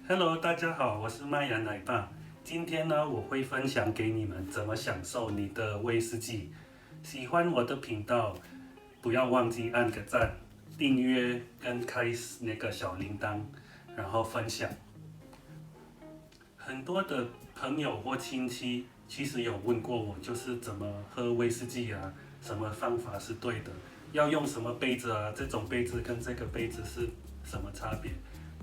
Hello，大家好，我是麦芽奶爸。今天呢，我会分享给你们怎么享受你的威士忌。喜欢我的频道，不要忘记按个赞、订阅跟开那个小铃铛，然后分享。很多的朋友或亲戚其实有问过我，就是怎么喝威士忌啊，什么方法是对的，要用什么杯子啊，这种杯子跟这个杯子是什么差别？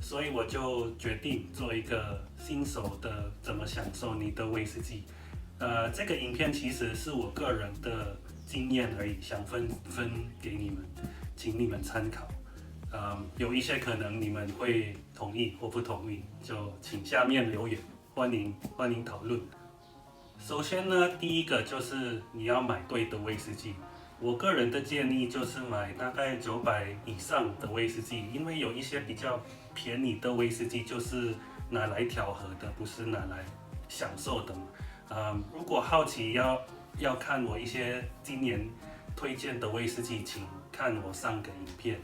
所以我就决定做一个新手的怎么享受你的威士忌。这个影片其实是我个人的经验而已，想分给你们，请你们参考。有一些可能你们会同意或不同意，就请下面留言，欢迎讨论。首先呢，第一个就是你要买对的威士忌。我个人的建议就是买大概900以上的威士忌，因为有一些比较便宜的威士忌就是拿来调和的，不是拿来享受的嘛。如果好奇要看我一些今年推荐的威士忌，请看我上个影片。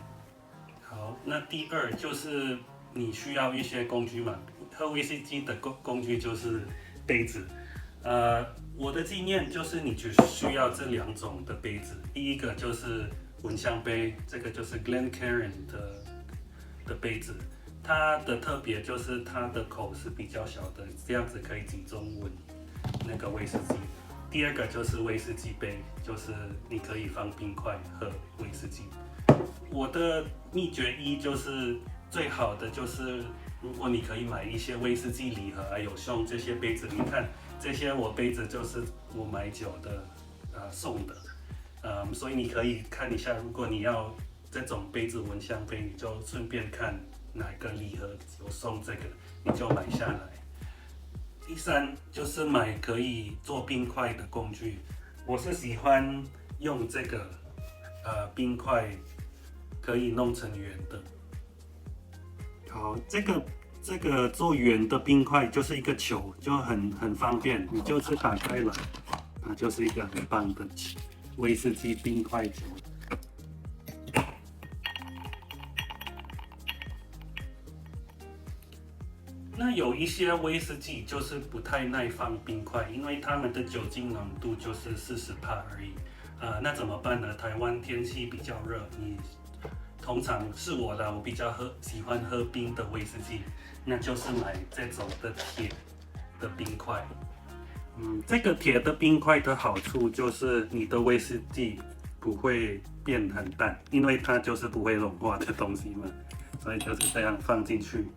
好，那第二就是你需要一些工具嘛，喝威士忌的工具就是杯子。我的经验就是你只需要这2种的杯子，第一个就是闻香杯，这个就是 Glencairn 的杯子，它的特别就是它的口是比较小的，这样子可以集中闻那个威士忌。第二个就是威士忌杯，就是你可以放冰块喝威士忌。我的秘诀一就是最好的就是如果你可以买一些威士忌礼盒，还有送这些杯子，你看这些我杯子就是我买酒的送的，所以你可以看一下，如果你要这种杯子闻香杯，你就顺便看哪个礼盒有送这个，你就买下来。第三就是买可以做冰块的工具，我是喜欢用这个冰块可以弄成圆的。好，这个做圆的冰块就是一个球，就很方便，你就是打开来，它就是一个很棒的威士忌冰块球。那有一些威士忌就是不太耐放冰块，因为它们的酒精浓度就是40%而已。那怎么办呢？台湾天气比较热，你通常是我啦，我比较喜欢喝冰的威士忌，那就是买这种的铁的冰块。这个铁的冰块的好处就是你的威士忌不会变很淡，因为它就是不会融化的东西嘛，所以就是这样放进去。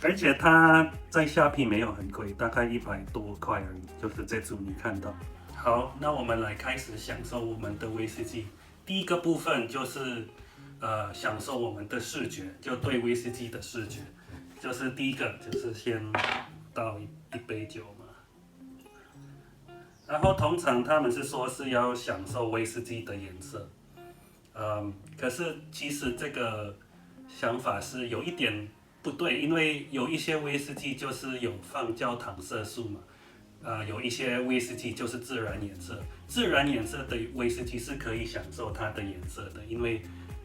而且它在虾皮没有很贵，大概100多块而已，就是这组你看到。好，那我们来开始享受我们的威士忌。第一个部分就是享受我们的视觉，就对威士忌的视觉，就是第一个就是先倒一杯酒嘛，然后通常他们是说是要享受威士忌的颜色，可是其实这个想法是有一点不对，因为有一些威士忌就是有放焦糖色素嘛。有一些威士忌就是自然颜色，自然颜色的威士忌是可以享受它的颜色的，因为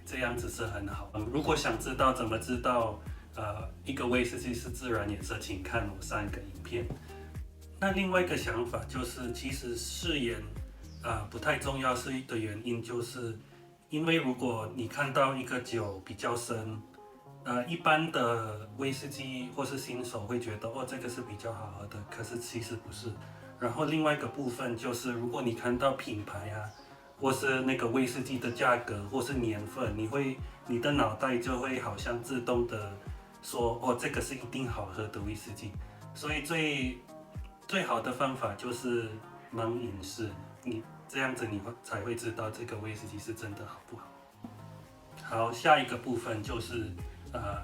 这样子是很好。如果想知道怎么知道一个威士忌是自然颜色，请看我上一个影片。那另外一个想法就是，其实视野不太重要是的原因，就是因为如果你看到一个酒比较深。一般的威士忌或是新手会觉得哦，这个是比较好喝的，可是其实不是。然后另外一个部分就是，如果你看到品牌啊，或是那个威士忌的价格或是年份，你的脑袋就会好像自动的说哦，这个是一定好喝的威士忌。所以最好的方法就是盲饮式，你这样子才会知道这个威士忌是真的好不好。好，下一个部分就是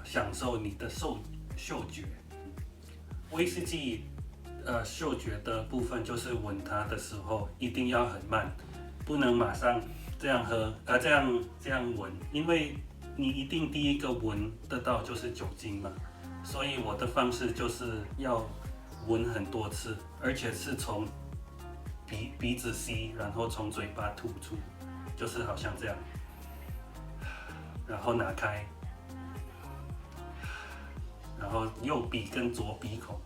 享受你的嗅觉。威士忌嗅觉的部分就是闻它的时候一定要很慢，不能马上这样喝，这样闻，因为你一定第一个闻得到就是酒精嘛，所以我的方式就是要闻很多次，而且是从鼻子吸，然后从嘴巴吐出，就是好像这样。然后拿开，然后右鼻跟左鼻孔。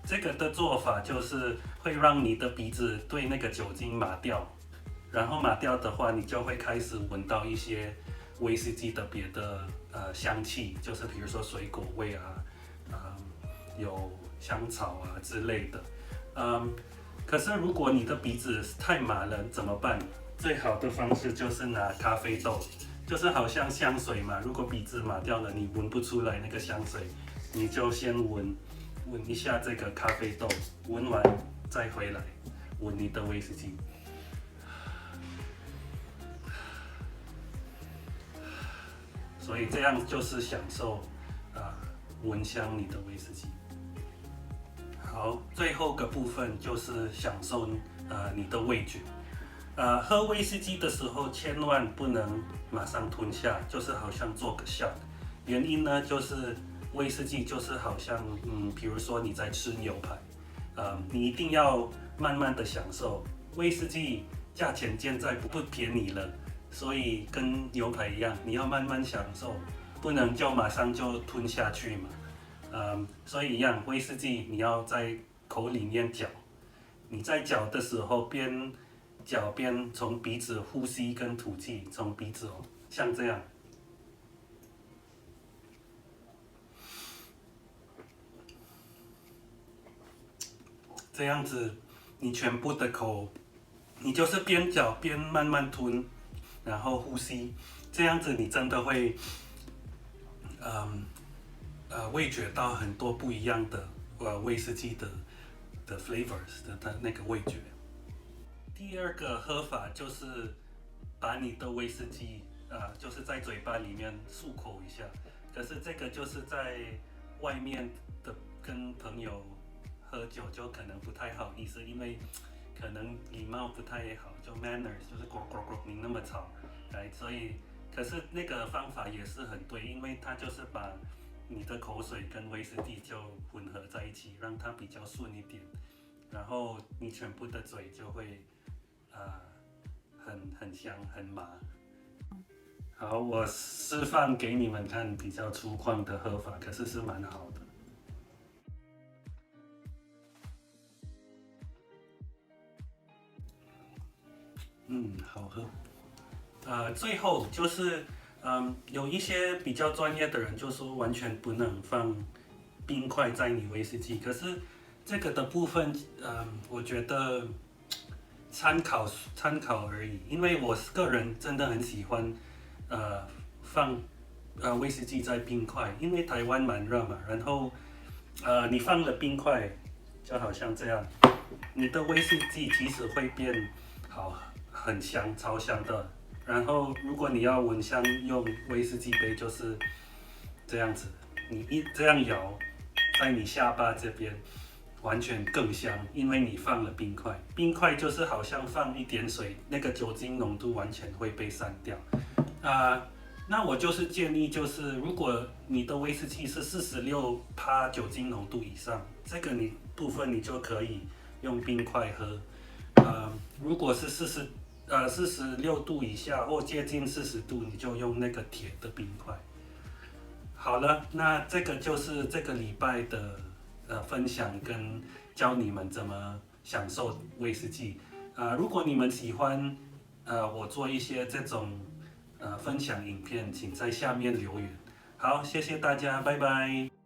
这个的做法就是会让你的鼻子对那个酒精麻掉，然后麻掉的话，你就会开始闻到一些威士忌的别的香气，就是比如说水果味啊，有香草啊之类的。可是如果你的鼻子太麻了怎么办？最好的方式就是拿咖啡豆，就是好像香水嘛，如果鼻子麻掉了，你闻不出来那个香水，你就先闻一下这个咖啡豆，闻完再回来闻你的威士忌。所以这样就是享受闻香你的威士忌。好，最后个部分就是享受你的味觉。喝威士忌的时候千万不能马上吞下，就是好像做个 shot。原因呢，就是威士忌就是好像比如说你在吃牛排，你一定要慢慢的享受。威士忌价钱现在不便宜了，所以跟牛排一样，你要慢慢享受，不能就马上就吞下去嘛。所以一样，威士忌你要在口里面嚼，你在嚼的时候边嚼边从鼻子呼吸跟吐气，从鼻子像这样。这样子，你全部的口，你就是边嚼边慢慢吞，然后呼吸，这样子你真的会，味觉到很多不一样的威士忌的 flavors 的那个味觉。第二个喝法就是把你的威士忌就是在嘴巴里面漱口一下，可是这个就是在外面的跟朋友喝酒就可能不太好意思，因为可能礼貌不太好，就 manners 就是咕咕咕你那么吵，所以可是那个方法也是很对，因为它就是把你的口水跟威士忌就混合在一起，让它比较顺一点，然后你全部的嘴就会很香很麻。好，我示范给你们看比较粗犷的喝法，可是是蛮好的。好喝。最后就是，有一些比较专业的人就说完全不能放冰块在你威士忌，可是这个的部分，我觉得参考而已，因为我个人真的很喜欢，放威士忌在冰块，因为台湾蛮热嘛，然后你放了冰块，就好像这样，你的威士忌其实会变很香，超香的。然后如果你要闻香，用威士忌杯就是这样子，你这样摇，在你下巴这边完全更香，因为你放了冰块。冰块就是好像放一点水，那个酒精浓度完全会被散掉。那我就是建议，就是如果你的威士忌是46%酒精浓度以上，这个部分你就可以用冰块喝。如果是46度以下或接近40度，你就用那个铁的冰块。好了，那这个就是这个礼拜的分享跟教你们怎么享受威士忌。如果你们喜欢我做一些这种分享影片，请在下面留言。好，谢谢大家，拜拜。